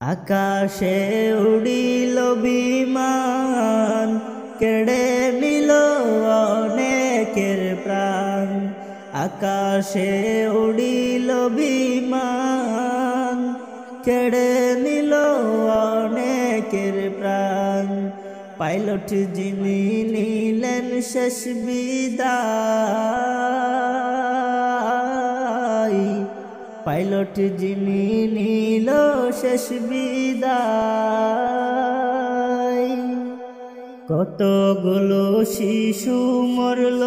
আকাশে উড়িল বিমান, কেড়ে নিল অনেকের প্রাণ। আকাশে উড়িল বিমান, কেড়ে নিল অনেকের প্রাণ। পাইলট যিনি নিলেন শেষ বিদায়, পাইলট যিনি নিল শেষ বিদায়। কতগুলো শিশু মরল,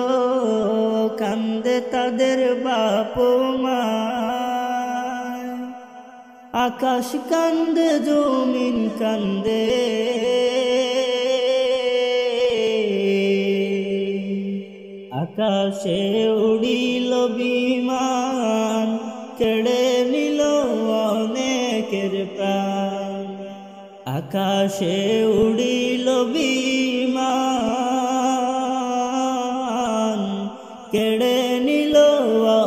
কান্দে তাদের বাপ মা। আকাশ কান্দে, জমিন কান্দে, আকাশে উড়িল বিমান, কেড়ে নিল অনেকের প্রাণ। আকাশে উড়িল বিমান, কেড়ে নিল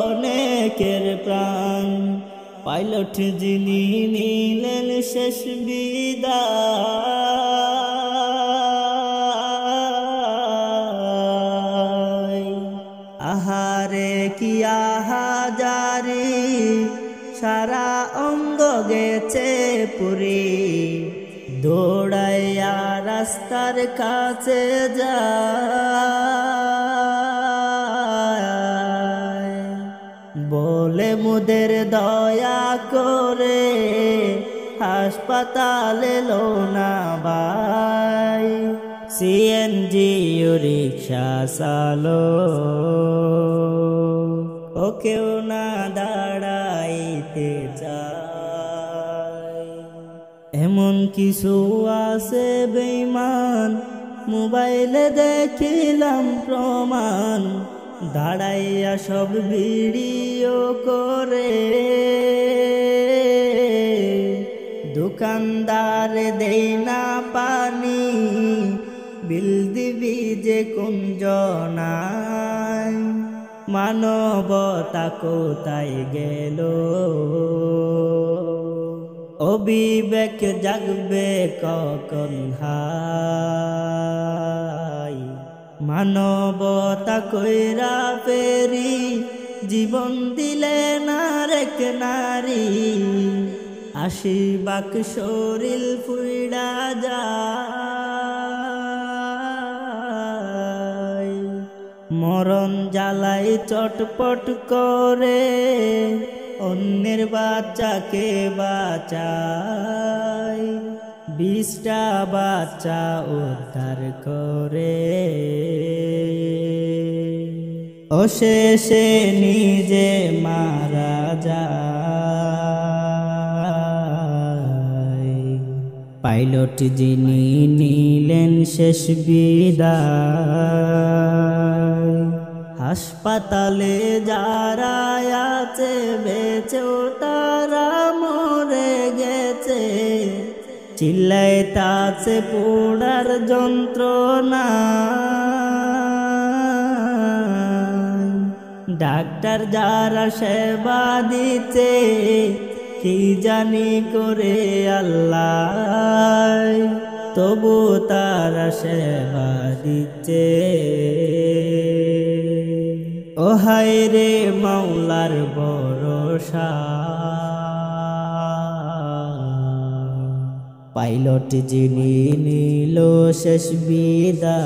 অনেকের প্রাণ। পাইলট যিনি নিলেন শেষ বিদায়। আহারে কি আহাজারি, সারা অঙ্গ গেছে পুরি। দৌড়াইয়া রাস্তার কাছে যায়, বলে মুদের দয়া করে হাসপাতালে লো না ভাই। সিএনজি রিক্সা চালো, ও কেউ না দাঁড়াইতে চায়। এমন কিছু আছে বেঈমান, মোবাইলে দেখিলাম প্রমাণ। দাঁড়াইয়া সব ভিডিও করে, দোকানদার দেই না পানি, বিল দিবি যে কুঞ্জনায়। মানবতা কোথায় গেল, অবিবেক জাগবে কখন হায়। মানবতা কইরা ফেরি, জীবন দিলে নারেক নারী। ৮০ ভাগ শরীর পুইড়া যায়। মরণ জ্বালাই চটপট করে, অন্যের বাচ্চাকে বাঁচায়। ২০টা বাচ্চা উদ্ধার করে, অশেষে নিজে মারা যায়। পাইলট যিনি নিলেন শেষ বিদায়। হাসপাতালে যারা আছে বেঁচেও তারা মরে গেছে। চিল্লাইতাছে পোড়ার যন্ত্রণা, ডাক্তার যারা সেবা দিতে কি জানি করে আল্লাহ, তবু তারা সেবা দিচ্ছে। ও হায় রে মাওলার ভরসা, পাইলট যিনি নিল শেষ বিদায়।